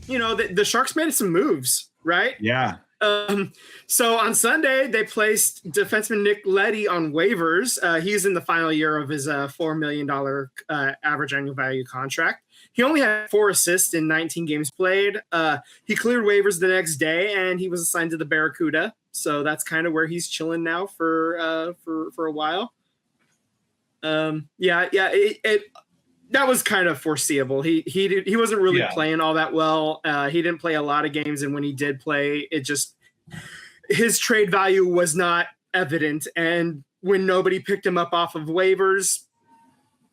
the Sharks made some moves, right? Yeah. So on Sunday, they placed defenseman Nick Leddy on waivers. He's in the final year of his $4 million average annual value contract. He only had 4 assists in 19 games played. He cleared waivers the next day, and he was assigned to the Barracuda. So that's kind of where he's chilling now for a while. That was kind of foreseeable. He wasn't really playing all that well. He didn't play a lot of games, and when he did play, his trade value was not evident. And when nobody picked him up off of waivers,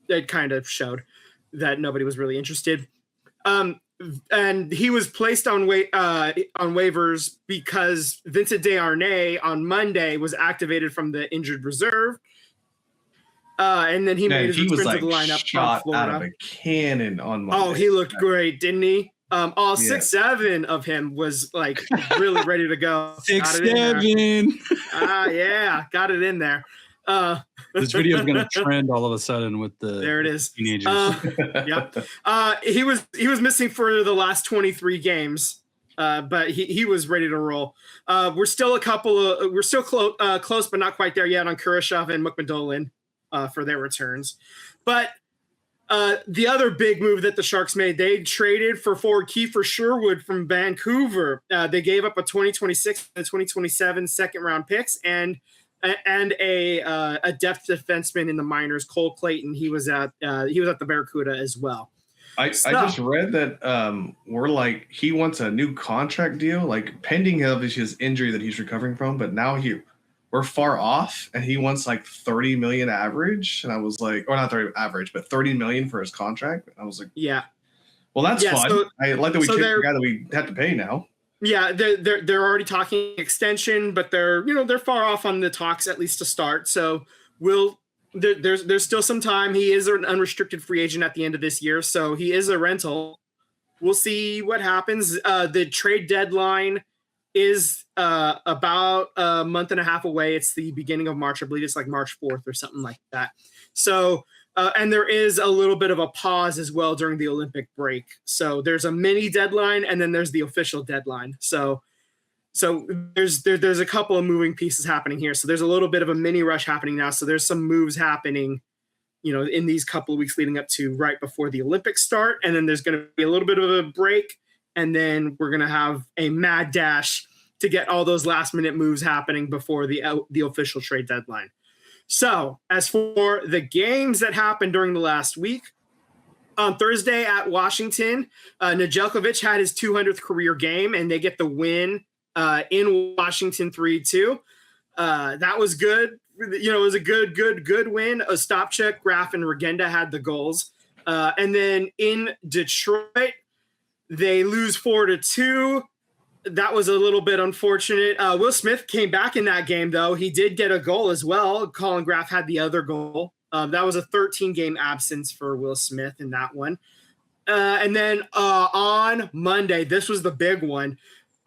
it kind of showed that nobody was really interested. And he was placed on waivers because Vincent Desharnais on Monday was activated from the injured reserve. And then he made his return to the lineup. Shot out of a cannon on Monday. Oh, he looked great, didn't he? All 6'7" of him was like really ready to go. 6'7". Yeah, got it in there. This video is going to trend all of a sudden with the there it is. Teenagers. Yep. He was missing for the last 23 games, but he was ready to roll. We're still close, but not quite there yet on Kurashov and Mukmadolin for their returns. But the other big move that the Sharks made, they traded for forward Kiefer Sherwood from Vancouver. They gave up a 2026 and a 2027 second round picks and a depth defenseman in the minors, Cole Clayton. He was at the Barracuda as well. I just read that he wants a new contract deal, like pending of his injury that he's recovering from, but now we're far off, and he wants like 30 million average. And I was like, or not 30 average, but 30 million for his contract. And I was like, yeah, well, that's fun. So, I like that we kicked the guy that we have to pay now. Yeah, they're already talking extension, but they're far off on the talks, at least to start. So there's still some time. He is an unrestricted free agent at the end of this year, so he is a rental. We'll see what happens. The trade deadline is about a month and a half away. It's the beginning of March. I believe it's like March 4th or something like that. So, and there is a little bit of a pause as well during the Olympic break. So there's a mini deadline, and then there's the official deadline. So there's a couple of moving pieces happening here. So there's a little bit of a mini rush happening now. So there's some moves happening, in these couple of weeks leading up to right before the Olympics start. And then there's going to be a little bit of a break. And then we're going to have a mad dash to get all those last minute moves happening before the official trade deadline. So as for the games that happened during the last week, on Thursday at Washington, Nedeljkovic had his 200th career game, and they get the win in Washington 3-2. That was good. It was a good win. Ostapchuk, Graf, and Regenda had the goals. And then in Detroit, they lose 4-2. That was a little bit unfortunate. Will Smith came back in that game, though. He did get a goal as well. Colin Graf had the other goal. That was a 13-game absence for Will Smith in that one. And then on Monday, this was the big one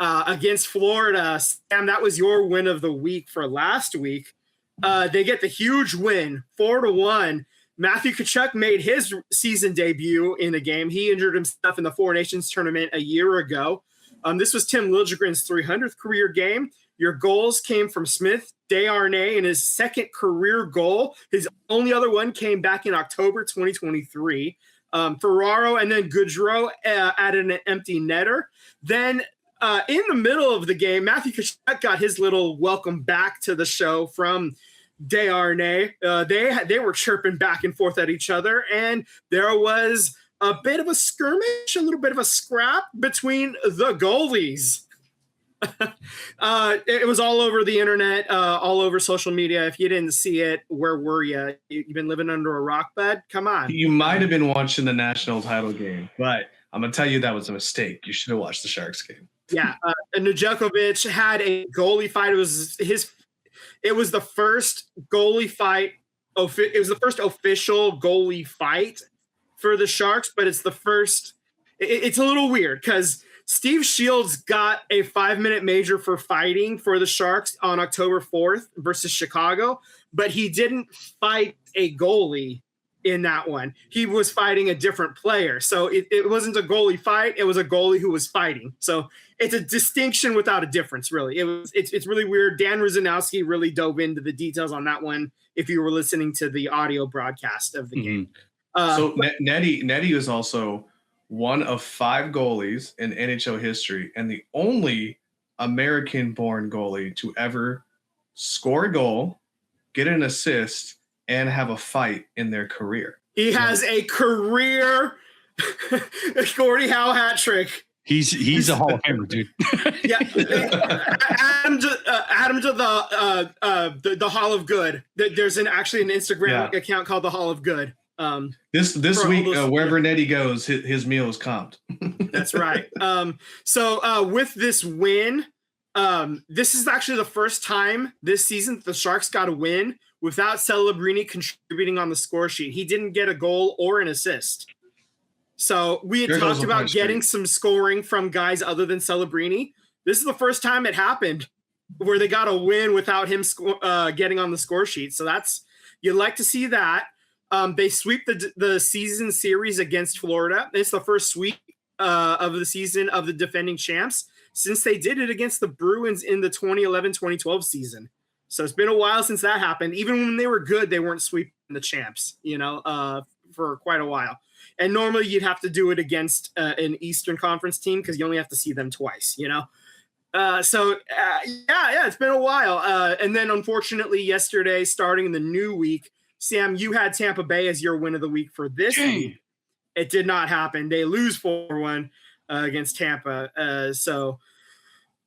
against Florida. Sam, that was your win of the week for last week. They get the huge win, 4-1. Matthew Tkachuk made his season debut in the game. He injured himself in the Four Nations tournament a year ago. This was Tim Liljegren's 300th career game. Your goals came from Smith, Desharnais in his second career goal. His only other one came back in October 2023. Ferraro and then Goudreau added an empty netter. Then in the middle of the game, Matthew Tkachuk got his little welcome back to the show from Desharnais. They were chirping back and forth at each other, and there was a bit of a skirmish, a little bit of a scrap between the goalies. It was all over the internet, all over social media. If you didn't see it, where were you? You've been living under a rock bed? Come on. You might have been watching the national title game, but I'm going to tell you that was a mistake. You should have watched the Sharks game. Yeah. Nedeljkovic had a goalie fight. It was the first goalie fight. It was the first official goalie fight for the Sharks, but it's the first. It's a little weird because Steve Shields got a 5-minute major for fighting for the Sharks on October 4th versus Chicago, but he didn't fight a goalie in that one. He was fighting a different player. So it wasn't a goalie fight. It was a goalie who was fighting. So it's a distinction without a difference, really. It's really weird. Dan Ruzanowski really dove into the details on that one if you were listening to the audio broadcast of the game. So Nettie is also one of 5 goalies in NHL history and the only American-born goalie to ever score a goal, get an assist, and have a fight in their career. He has a career Gordie Howe hat trick. He's a Hall of Famer, dude. Yeah, add him to the Hall of Good. There's actually an Instagram account called the Hall of Good. This week, wherever Nettie goes, his meal is comped. That's right. So with this win, this is actually the first time this season that the Sharks got a win without Celebrini contributing on the score sheet. He didn't get a goal or an assist. So we had talked about getting some scoring from guys other than Celebrini. This is the first time it happened where they got a win without him getting on the score sheet. So you'd like to see that. They sweep the season series against Florida. It's the first sweep of the season of the defending champs since they did it against the Bruins in the 2011-2012 season. So it's been a while since that happened. Even when they were good, they weren't sweeping the champs, for quite a while. And normally you'd have to do it against an Eastern Conference team because you only have to see them twice, So it's been a while. And then unfortunately yesterday, starting in the new week, Sam, you had Tampa Bay as your win of the week for this week. It did not happen. They lose 4-1 against Tampa. So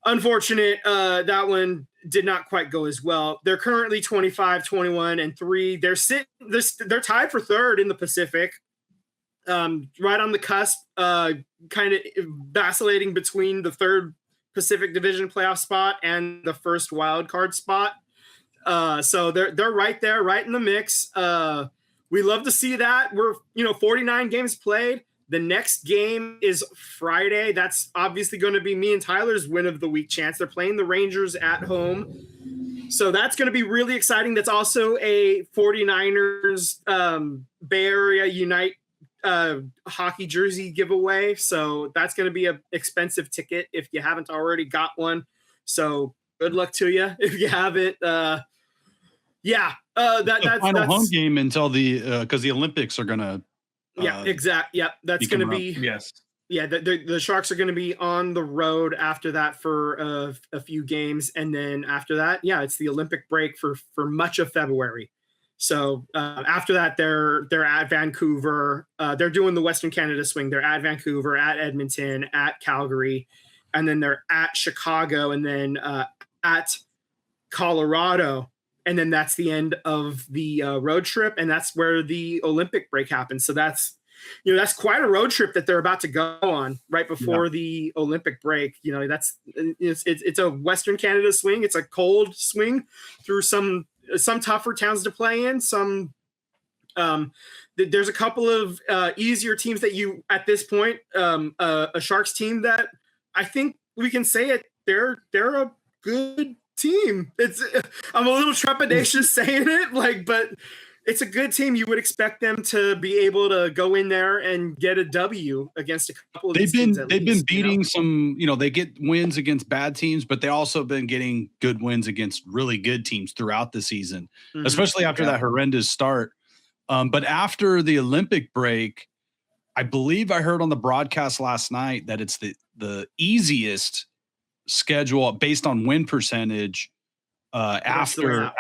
unfortunate. That one did not quite go as well. They're currently 25-21-3. They're tied for third in the Pacific. Right on the cusp, kind of vacillating between the third Pacific Division playoff spot and the first wild card spot. So they're right there, right in the mix. We love to see that. We're 49 games played. The next game is Friday. That's obviously going to be me and Tyler's win of the week chance. They're playing the Rangers at home. So that's going to be really exciting. That's also a 49ers Bay Area Unite hockey jersey giveaway. So that's going to be an expensive ticket if you haven't already got one. So good luck to you if you haven't. That's the final home game until because the Olympics are going to. Exactly. Yeah, that's going to be. Yes. Yeah, the Sharks are going to be on the road after that for a few games, and then after that, it's the Olympic break for much of February. So after that, they're at Vancouver. They're doing the Western Canada swing. They're at Vancouver, at Edmonton, at Calgary, and then they're at Chicago, and then at Colorado. And then that's the end of the road trip, and that's where the Olympic break happens. So that's quite a road trip that they're about to go on right before the Olympic break. It's a Western Canada swing. It's a cold swing through some tougher towns to play in. There's a couple of easier teams that you at this point, a Sharks team that I think we can say it. They're a good team. I'm a little trepidatious saying it, but it's a good team. You would expect them to be able to go in there and get a W against a couple of these teams. They've been beating some, they get wins against bad teams, but they also been getting good wins against really good teams throughout the season, especially after that horrendous start. But after the Olympic break, I believe I heard on the broadcast last night that it's the easiest schedule based on win percentage after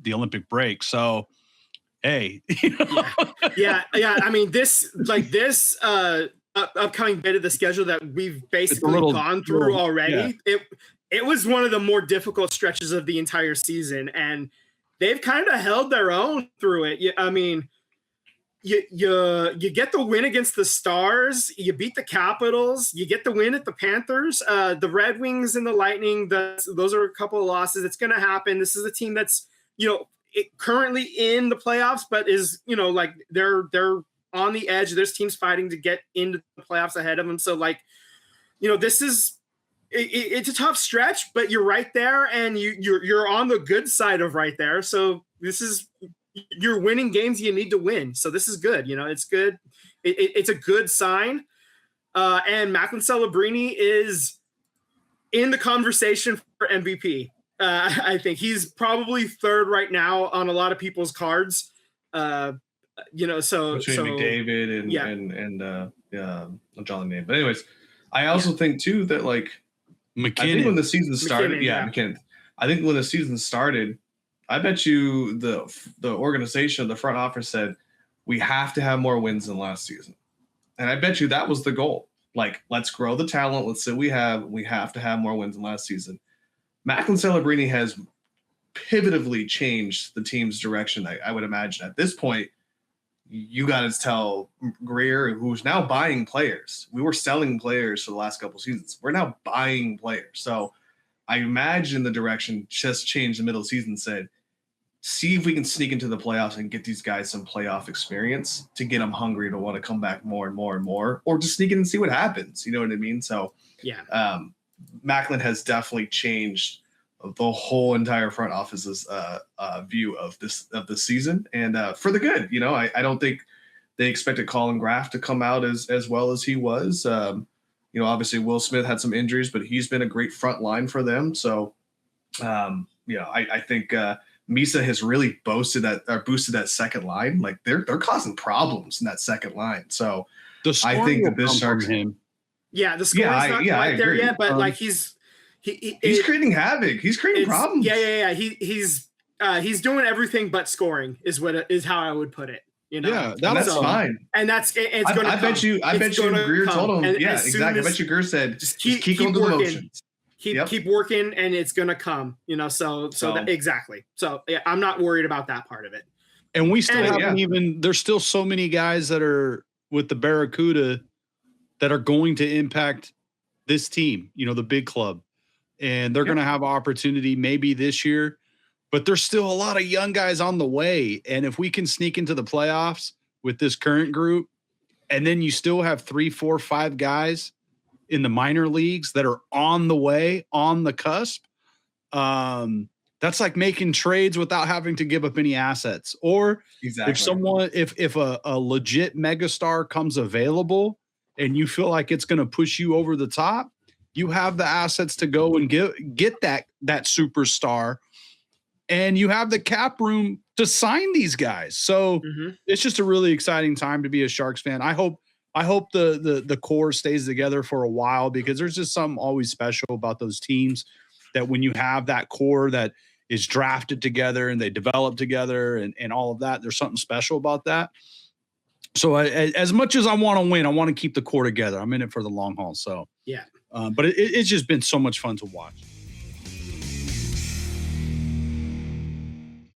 the Olympic break. So, hey, I mean, this upcoming bit of the schedule that we've basically gone through already. Yeah. It was one of the more difficult stretches of the entire season, and they've kind of held their own through it. I mean, you get the win against the Stars, you beat the Capitals, you get the win at the Panthers, the Red Wings and the Lightning. Those are a couple of losses. It's going to happen. This is a team that's currently in the playoffs, but is they're on the edge. There's teams fighting to get into the playoffs ahead of them. So this is it's a tough stretch, but you're right there, and you're on the good side of right there. So this is you're winning games you need to win. So this is good. You know, it's good. It's a good sign. And Macklin Celebrini is in the conversation for MVP. I think he's probably third right now on a lot of people's cards. You know, between McDavid and John name. But anyways, I also think too that like Makin. I think when the season started, McKinnon. I think when the season started, I bet you the organization, the front office said we have to have more wins than last season, and I bet you that was the goal. Like, let's grow the talent. Let's say we have to have more wins than last season. Macklin Celebrini has pivotively changed the team's direction. I would imagine at this point, you got to tell Greer, who's now buying players. We were selling players for the last couple seasons. We're now buying players. So I imagine the direction just changed the middle of the season, said, see if we can sneak into the playoffs and get these guys some playoff experience to get them hungry to want to come back more and more and more, or just sneak in and see what happens. You know what I mean? So Macklin has definitely changed the whole entire front office's view of this season, and for the good. You know, I don't think they expected Colin Graff to come out as well as he was. You know, obviously Will Smith had some injuries, but he's been a great front line for them. So, I think Misa has really boosted that second line. Like they're causing problems in that second line. So I think that this Sharks him. Yeah, the scoring's not quite there yet, but like he's creating havoc. He's creating problems. Yeah. He's doing everything but scoring is how I would put it. You know? Yeah, that's fine. And it's going to. I bet you Greer told him. Yeah, exactly. I bet you Greer said just keep going through the motions. Keep working, and it's going to come. You know, so exactly. So yeah, I'm not worried about that part of it. And we still haven't even. There's still so many guys that are with the Barracuda that are going to impact this team. You know, the big club. And they're going to have opportunity maybe this year, but there's still a lot of young guys on the way. And if we can sneak into the playoffs with this current group, and then you still have 3, 4, 5 guys in the minor leagues that are on the way, on the cusp, that's like making trades without having to give up any assets. Or if a legit megastar comes available and you feel like it's going to push you over the top, you have the assets to go and get that superstar, and you have the cap room to sign these guys. So it's just a really exciting time to be a Sharks fan. I hope the core stays together for a while, because there's just something always special about those teams that when you have that core that is drafted together and they develop together and all of that, there's something special about that. So as much as I want to win, I want to keep the core together. I'm in it for the long haul. So yeah. But it's just been so much fun to watch.